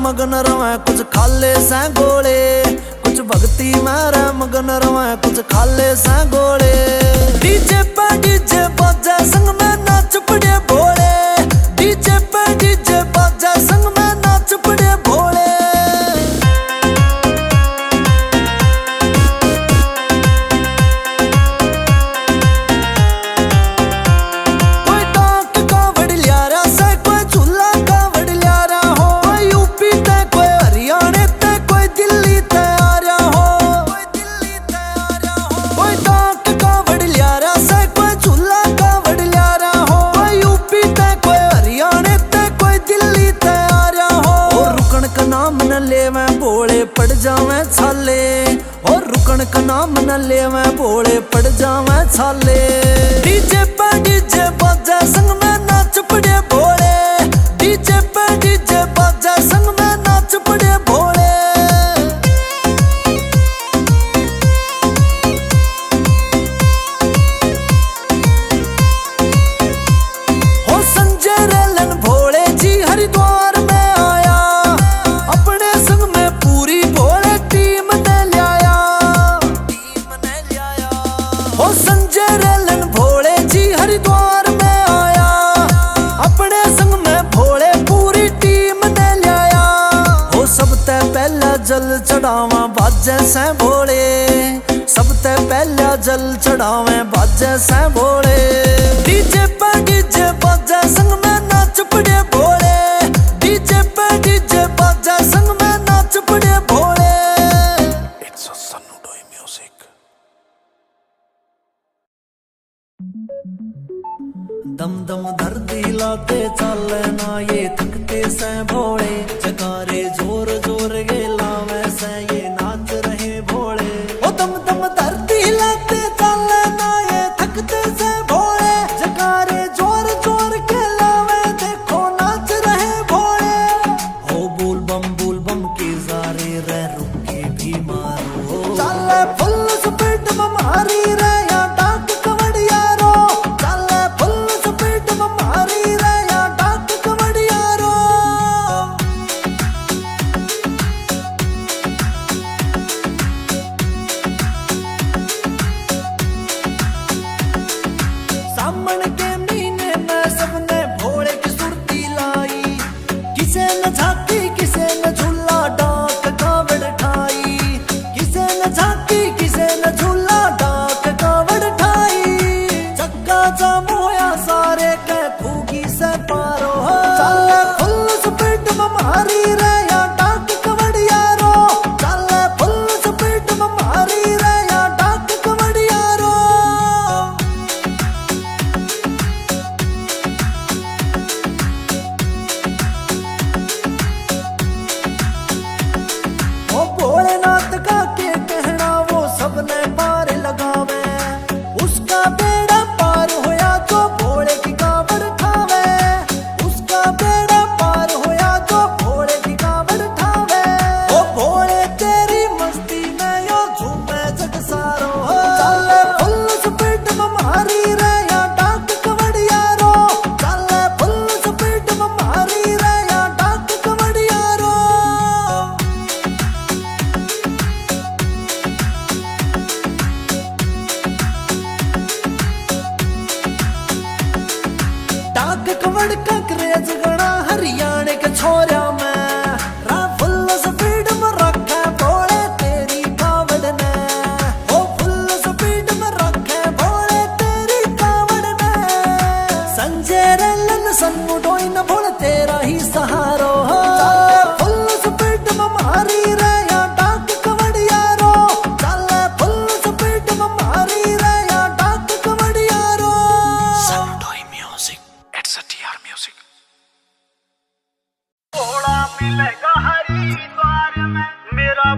मगन रवा कुछ खाले से गोले, कुछ भक्ति मारे मगन रवा कुछ खाले से गोले। डीजे पे डीजे बाजे संग में नाच पड़े भोले, डीजे पे डीजे बाजे संग में नाच पड़े भोले। कोई डाक कावड़ लिया रहा से, कोई झूला कावड़ लिया रहा हो, कोई यूपी ते कोई हरियाणा ते कोई दिल्ली ते आ रहा हो, कोई दिल्ली ते आ रहा हो। कोई डाक कावड़ लिया रहा से, कोई झूला कावड़ लिया रहा हो, कोई यूपी ते कोई हरियाणा ते कोई दिल्ली ते आ रहा हो। और रुकन का नाम न लेवे भोले पड़ जावे छाले, और रुकन का नाम न लेवे भोले पड़ जावे छाले। डीजे पे डीजे बाजे संग में नाच पड़े भोले, डीजे पे डीजे बाजे संग में नाच पड़े भोले। हो संजय रेलन भोले जी हरिद्वार में आया, अपने संग में पूरी भोले टीम ने लिया, टीम ने लिया। हो संजय रेलन भोले जी हरिद्वार में आया, अपने संग में भोले पूरी टीम ने लिया। हो सबते पहला जल चढ़ावा बाजे से भोले, सबते पहला जल चढ़ावे बाजे से भोले। डीजे पे डीजे बाजे संग में नाच पड़े भोले, डीजे पे डीजे बाजे संग में नाच पड़े भोले। इट्स अ सन्नू डोई म्यूजिक। दम दम धरती लाते चाले ना ये थकते से भोले, जगारे जोर जोर के लावे से ये नाच रहे भोले। ओ दम दम धरती लाते चाले ना ये थकते से भोले, जगारे जोर जोर के लावे देखो नाच रहे भोले। हो बोल बम के जारे रे रुके भी मारो, चाले फुल स्पीड में मारी रे या डाक कवड़िया रो, चाले फुल स्पीड में मारी रे या डाक कवड़िया रो।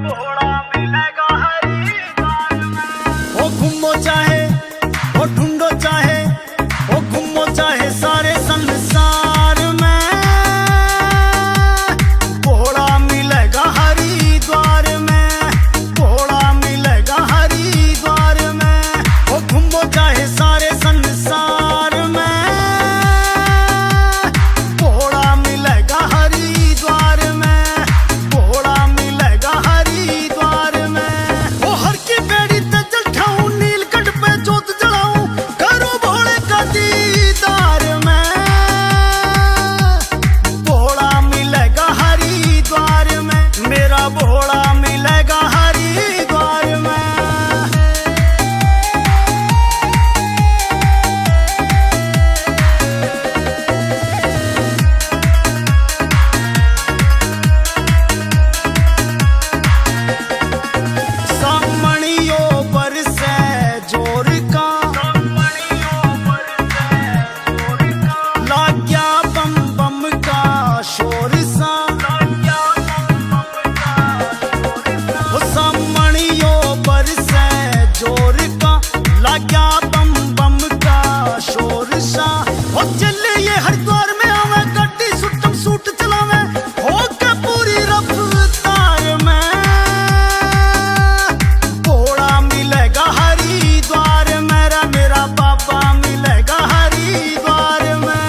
भोला मिलेगा हरिद्वार में। ओ घूमो चाहे ओ ढूंढो चाहे ओ घूमो चाहे सारे संसार में, भोला मिलेगा हरिद्वार में, भोला मिलेगा हरिद्वार में। ओ घूमो चाहे सारे संसार में, भोला मिलेगा हरिद्वार में, भोला मिलेगा हरिद्वार में। ओ हर की बेड़ी ते जल ठाऊं, नीलकंठ पे जोत जलाऊं, करो भोले का दीदार में, भोला मिलेगा हरिद्वार में, मेरा भोला मिलेगा हरिद्वार में। सामणियों पर से जोर का, लाग गया बम बम का शोर सा, ओ सामणियों पर से जोर का, लाग गया बम बम का शोर सा। ओ चले ये हरिद्वार में आवे, गड्डी सुटम सूट चलावे, होके पूरी रफ्तार में, भोला मिलेगा हरिद्वार मेरा, मेरा बाबा मिलेगा हरिद्वार में।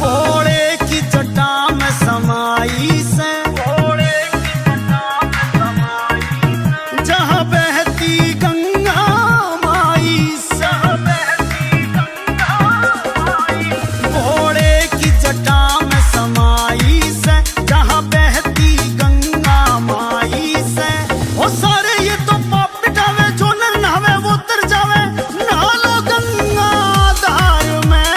भोले की जटा में समाई से, भोले की जटा में समाई से, जहाँ बहती गंगा माई से, बहती गंगा माई, भोले की जटा में समाई से, जहाँ बहती गंगा माई से। ओ सारे ये तो पाप मिटावे, जो नर नहावे वो तर जावे, नहा लो गंगा धार में,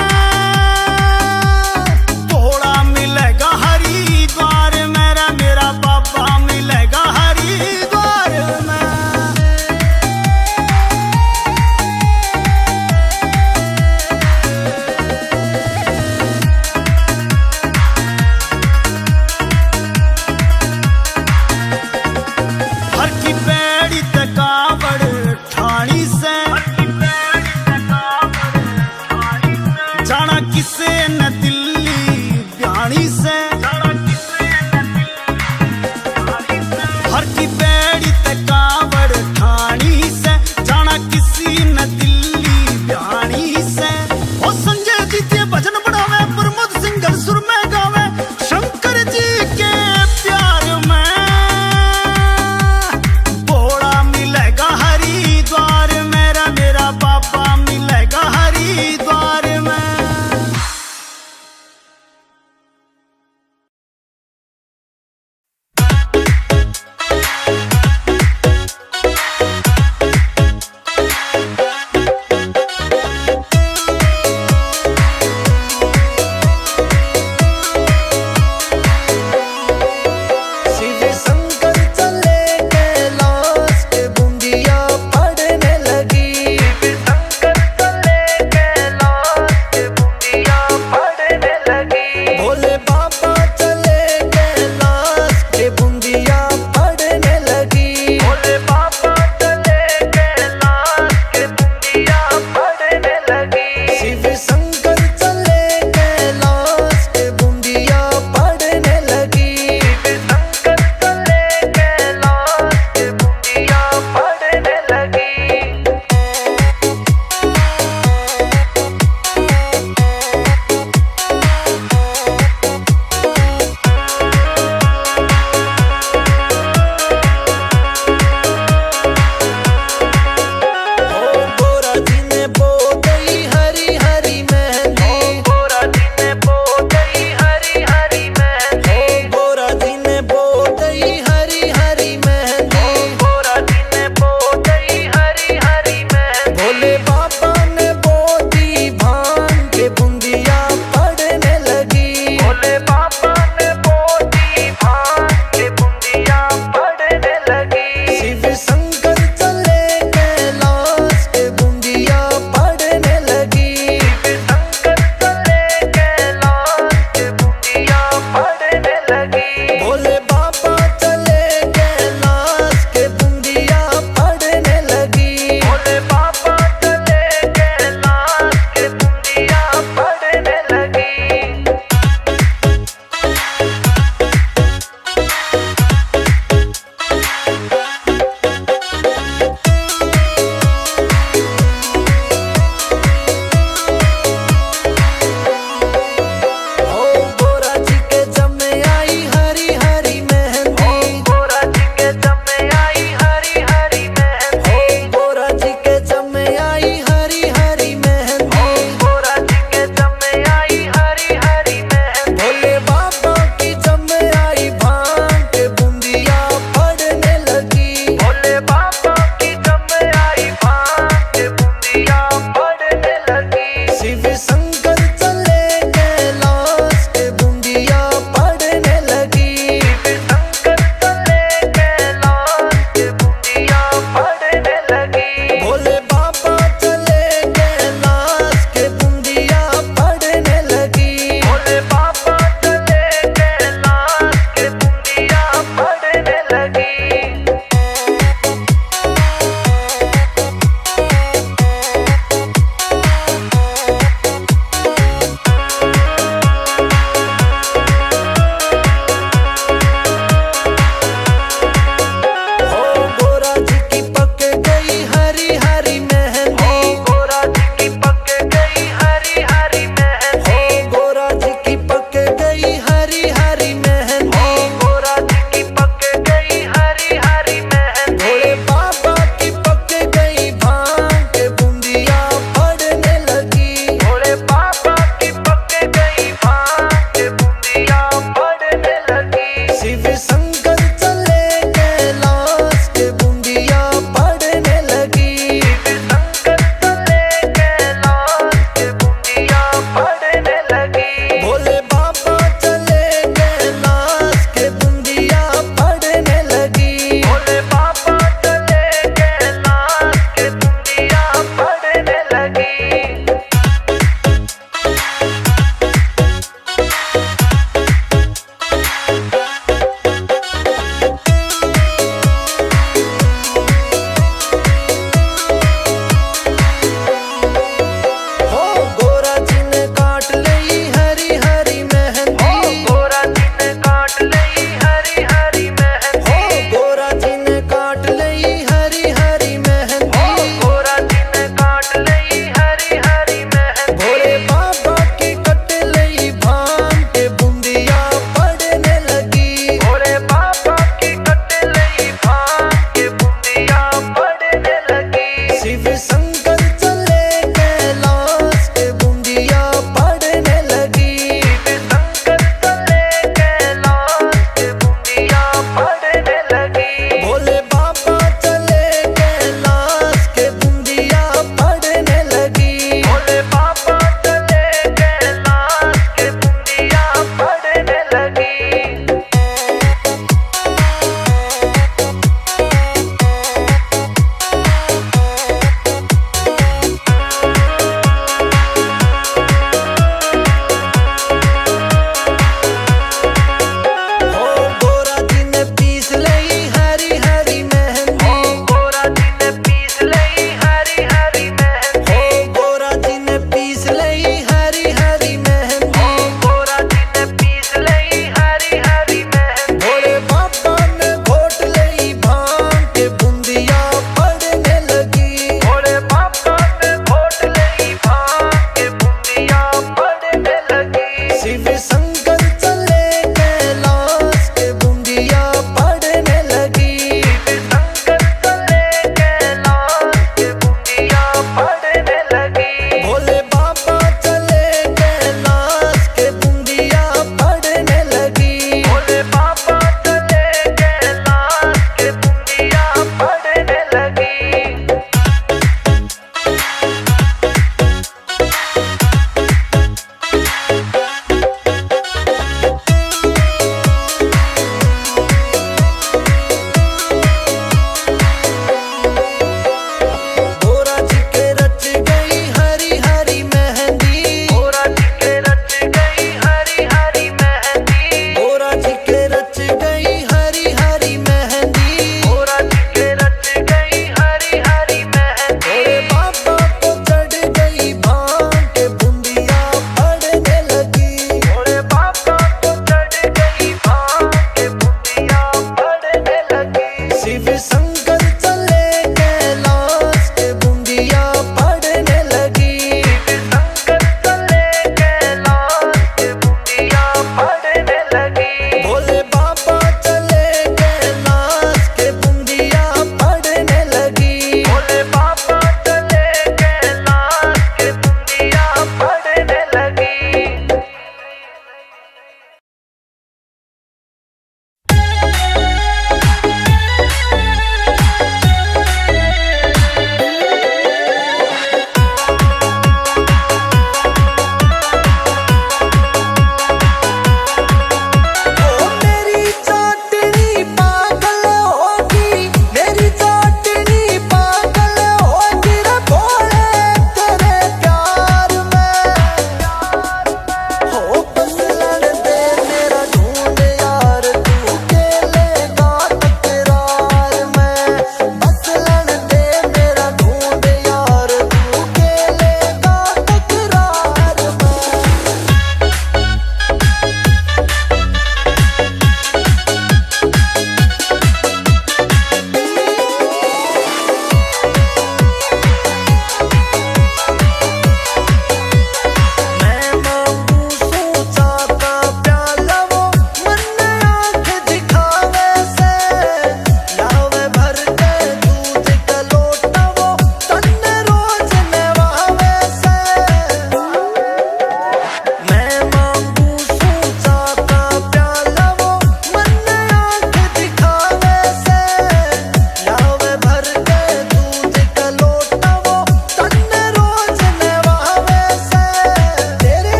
भोला मिलेगा हरिद्वार मेरा, मेरा बाबा मिलेगा हरिद्वार में। हर की बेड़ी ते कावड़ ठाणी से, जाना किसे न दिल्ली ब्याणी से, हर की बेड़ी ते कावड़ ठाणी से, जाना किसी न दिल्ली ब्याणी से। ओ संजय जी के भजन बढ़ावे, प्रमोद सिंगर सुर में गावे, शंकर जी के प्यार में, भोला मिलेगा हरिद्वार मेरा, मेरा बाबा मिलेगा हरिद्वार में।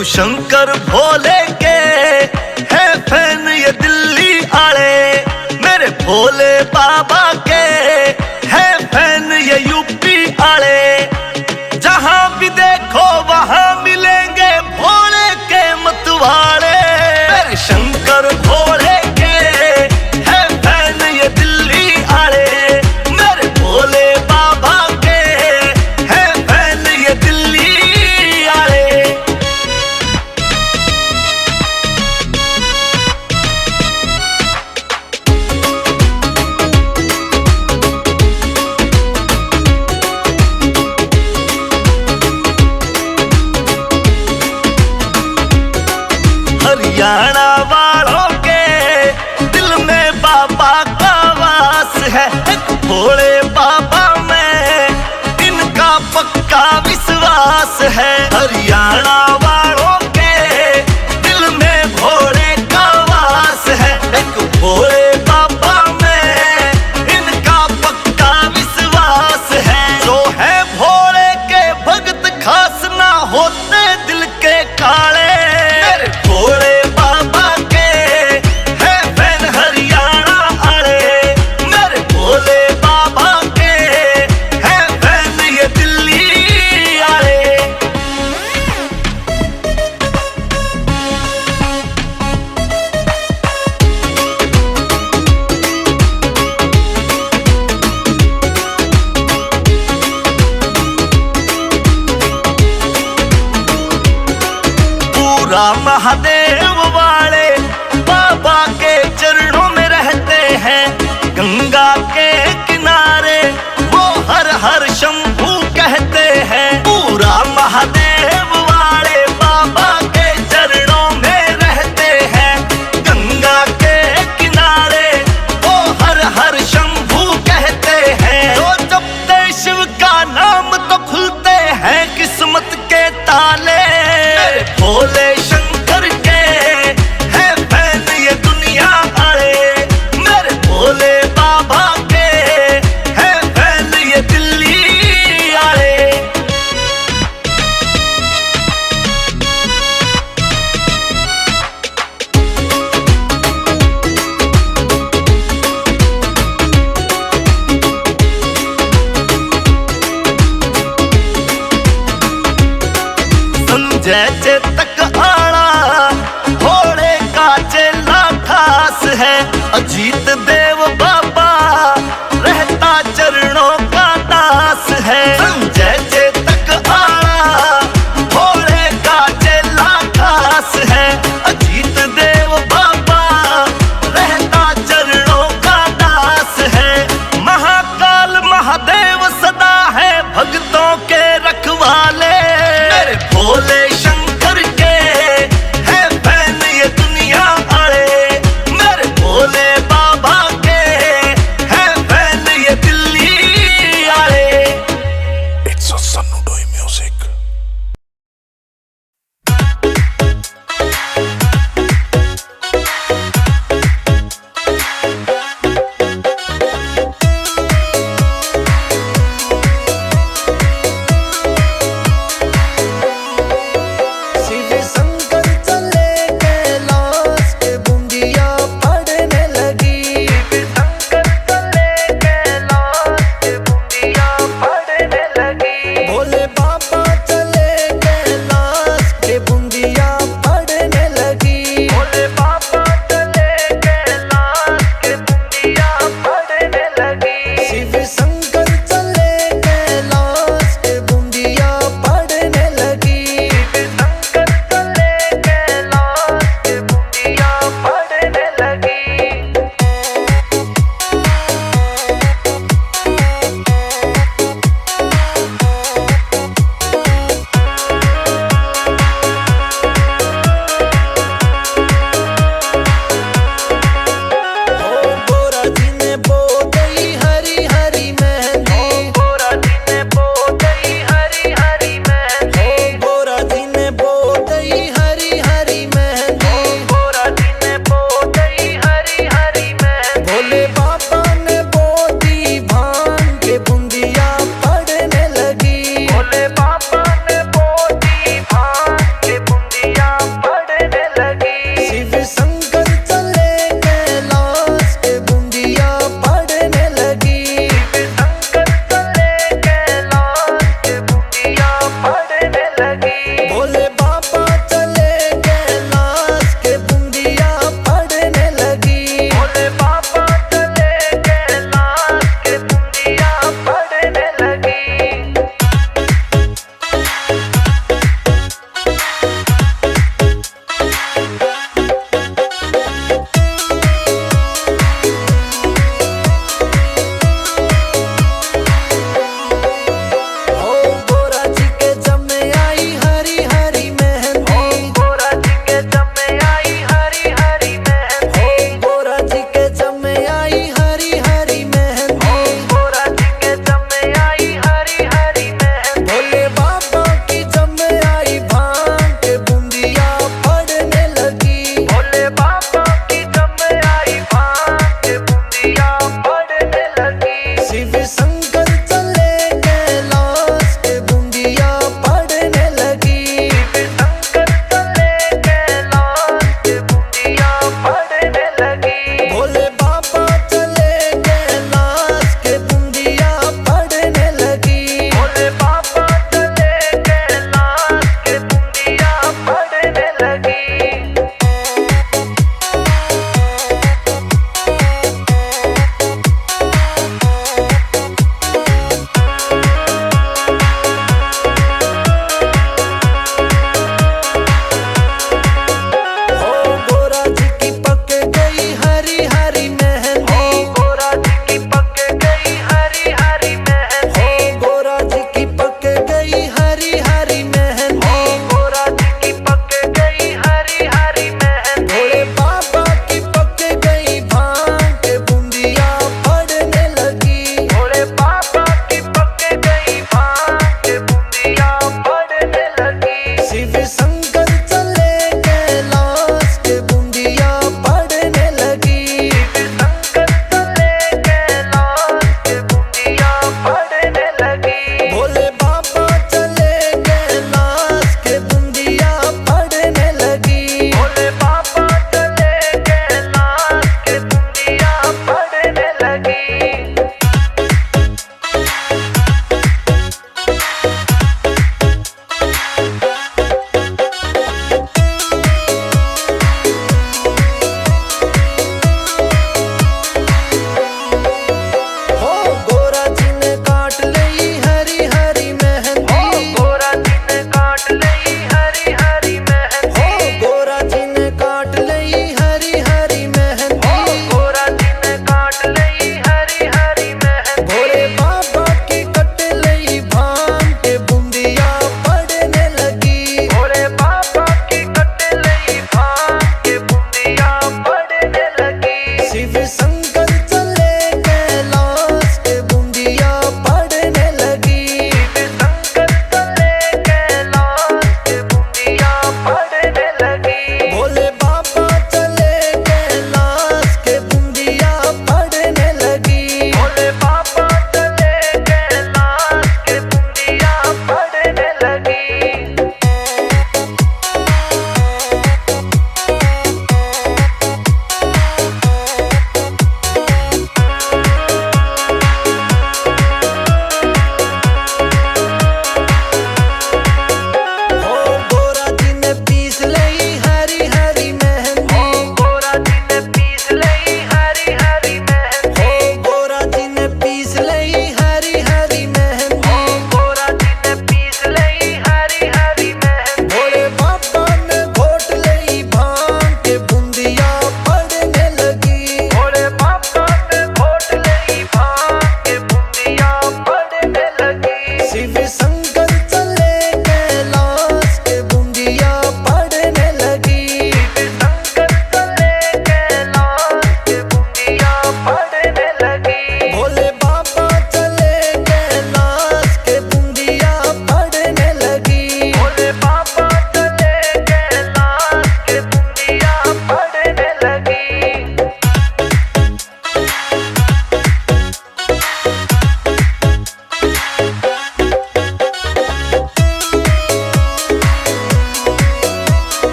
शिव शंकर भोले के है फैन ये दिल्ली आले, मेरे भोले बाबा के है फैन ये यूपी आले। जहां भी देखो वहां मिलेंगे भोले के मतवाले, मेरे शंकर भोले के है फैन ये दिल्ली आले, मेरे भोले बाबा के है फैन ये दिल्ली आले। हरियाणा वालों के दिल में बाबा का वास है, भोले बाबा में इनका पक्का विश्वास है। हरियाणा वालों के दिल में भोले का वास है, एक भोले बाबा में इनका पक्का विश्वास है। जो है भोले के भक्त खास ना होते दिल के काले, भोले बाबा के है फैन हरियाणा आले, मेरे भोले बाबा के है फैन ये दिल्ली आले। पूरा महादेव वाले बाबा के चरणों में रहते हैं, गंगा के किनारे वो हर हर शंभू कहते हैं। पूरा महादेव वाले बाबा के चरणों में रहते हैं, गंगा के किनारे वो हर हर शंभू कहते हैं। तो जपते शिव का नाम तो खुलते हैं किस्मत के ताले, भोले शंकर के है फैन ये दुनिया आले, मेरे भोले बाबा के है फैन ये दिल्ली आले। संजय चेतक आना भोले का चेला खास है, अजीत देव बाबा रहता चरणों का दास है। संजय चेतक आना भोले का चेला खास है, अजीत देव बाबा रहता चरणों का दास है। महाकाल महादेव सदा है भक्तों के रखवाले, मेरे भोले शंकर के है फैन ये दुनिया आले, मेरे भोले बाबा के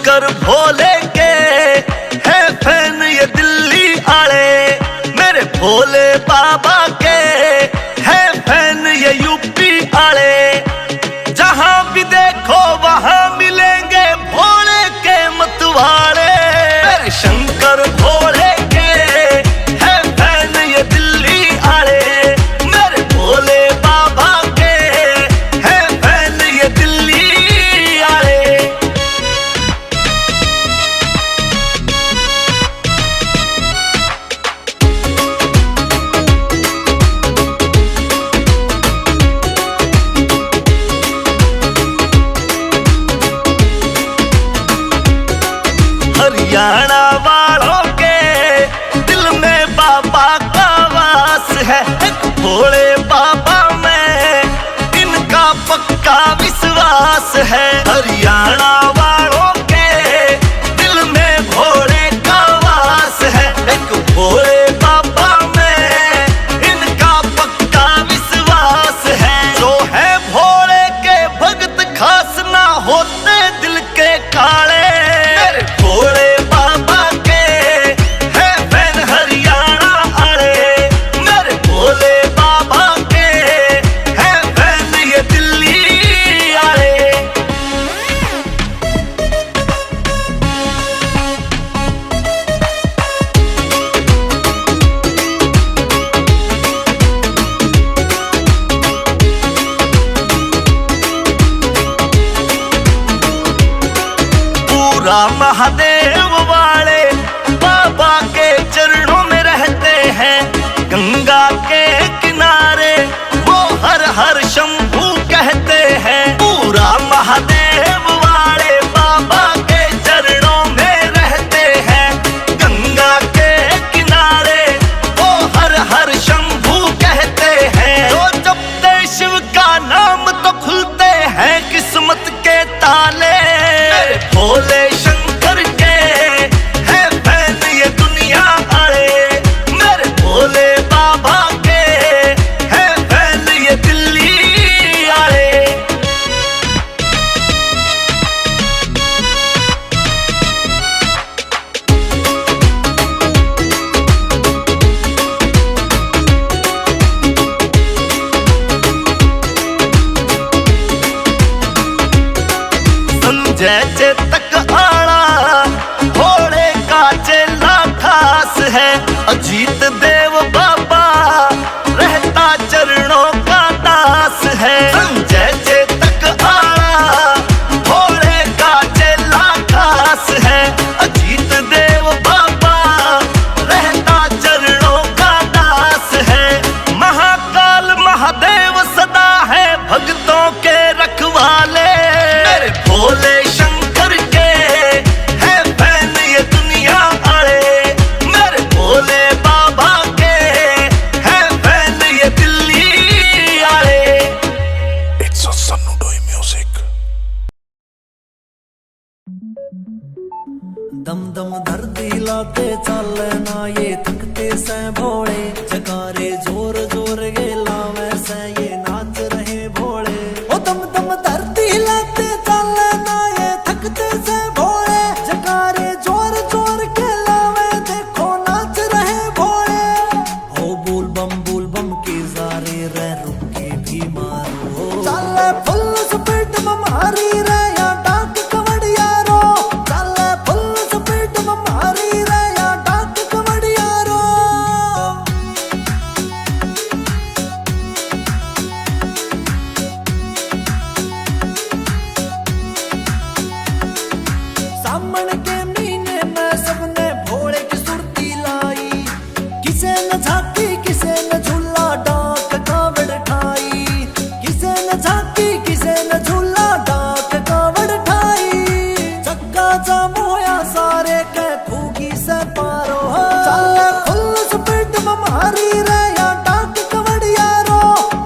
शंकर भोले के है फैन ये दिल्ली आले, मेरे भोले बाबा के है फैन ये यूपी आले। जहां भी देखो वहां मिलेंगे भोले के मतवाले, मेरे शंकर भोले के है फैन ये दिल्ली आले, मेरे भोले बाबा के है फैन ये दिल्ली आले। हरियाणा वालों के दिल में बाबा का वास है, एक भोले बाबा में इनका पक्का विश्वास है। हरियाणा वालों के दिल में भोले का वास है, एक भोले बाबा में इनका पक्का विश्वास है। जो है भोले के भक्त खास ना होते दिल के काले, मेरे भोले बाबा के है फैन हरियाणा आले, मेरे भोले बाबा के है फैन ये दिल्ली आले। पूरा महादेव वाले बाबा के चरणों में रहते हैं, गंगा के किनारे वो हर हर शंभू कहते हैं। पूरा महादेव वाले बाबा के चरणों में रहते हैं, गंगा के किनारे वो हर हर शंभू कहते हैं। जो जपते शिव का नाम तो खुलते हैं किस्मत के ताले, मेरे भोले शंकर के है फैन ये दुनिया आले, मेरे भोले बाबा के है फैन ये दिल्ली आले। संजय चेतक आला भोले का चेला खास है, अजीत देव बाबा रहता चरणों का दास है। संजय चेतक आला भोले का चेला खास है, अजीत देव बाबा रहता चरणों का दास है। महाकाल महादेव सदा है भक्तों के रखवाले, मेरे भोले शंकर के है फैन ये दुनिया आले, मेरे भोले बाबा के है फैन ये दिल्ली आले। It's a Sanudoy music. दम दम धरती लाते चाले ना ये थकते से भोले, जगारे जोर जोर गे लावे से ये नाच रहे भोले। ओ दम दम धरती लाते चाले ना ये थकते से भोले, जगारे जोर जोर के लावे देखो नाच रहे भोले। ओ बोल बम के जारे रह रुक के भी मारो, चाले फुल स्पीड में मारी रे या डाक कवड़िया रो, चाले फुल स्पीड में मारी रे या डाक कवड़िया रो। सामन के महीने में सबने भोले की सुरती लाई, किसे न झांकी किसे न झूला डाक कावड़ ठाई, किसे न झांकी किसे न झूला डाक कावड़ ठाई। चक्का जाम होया सारे के खूगी से पारो, चाले फुल स्पीड में मारी रे या डाक कवड़िया रो,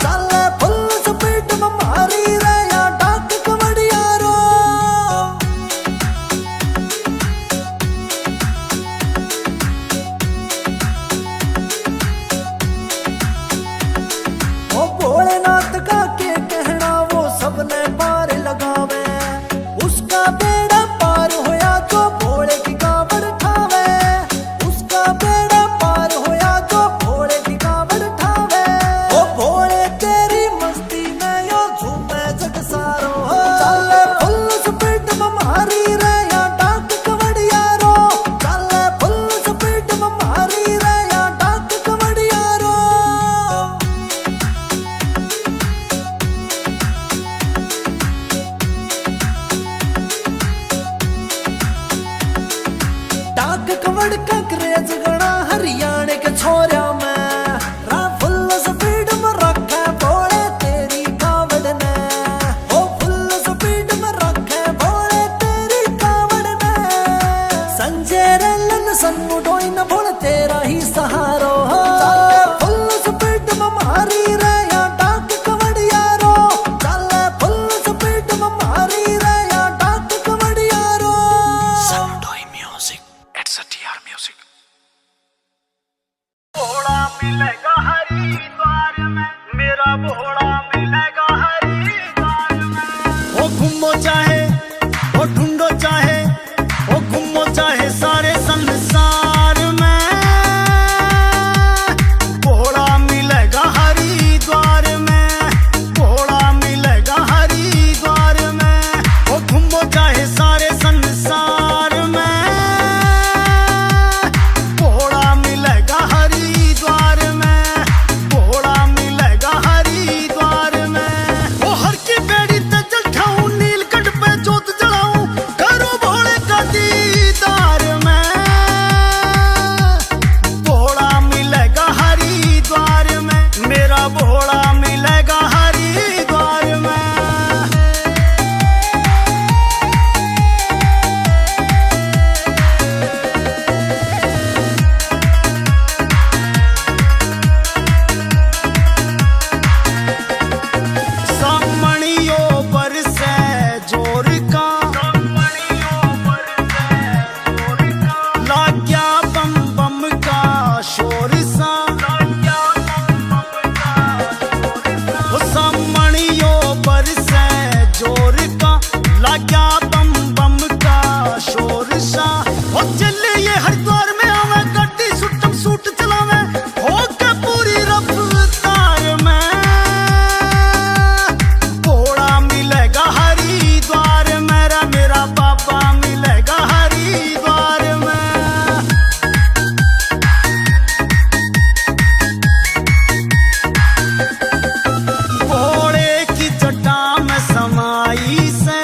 चाले फुल स्पीड में मारी रे या डाक कवड़िया रो। कवड़ का क्रेज गणा हरियाणे के छोरा में रा फुल स्पीड में रखे भोले तेरी कावड़ ने ओ फुल स्पीड में रखे भोले तेरी कावड़ ने संजय रलन सन्नु डोई न भोले तेरा ही सहारो चले फुल स्पीड में मारी रे या डाक कवड़ियारो चले फुल स्पीड में मारी रे या डाक कवड़ियारो Sandoy Music. It's a TR Music. Bhola मिलेगा हरिद्वार में, मेरा भोला मिलेगा हरिद्वार में। ओ घूमो चाहे ओ ढूंढो चाहे ओ घूमो चाहे सारे संसार में भोला मिलेगा हरिद्वार में भोला मिलेगा हरिद्वार में ओ घूमो चाहे सारे संसार में भोला मिलेगा हरिद्वार में भोला मिलेगा हरिद्वार में ओ हर की बेड़ी ते जल ठाऊं नीलकंठ पे जोत जलाऊं करो भोले का दीदार में भोला मिलेगा हरिद्वार में मेरा भोला मिलेगा हरिद्वार में सामणियों पर से जोर का लाग गया बम बम का शोर सा वो सामणियों पर से जोर का लाग गया बम बम का शोर सा वो चले ये हरिद्वार में आवे गड्डी सुटम सूट चलावे होके पूरी रफ्तार में भोला मिलेगा हरिद्वार मेरा मेरा बाबा मिलेगा हरिद्वार में भोले की जटा में समाई से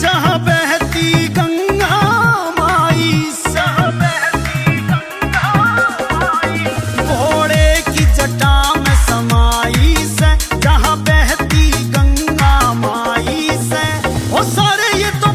जहाँ बहती गंगा माई से भोले की जटा में समाई से जहाँ बहती गंगा माई से ओ सारे ये तो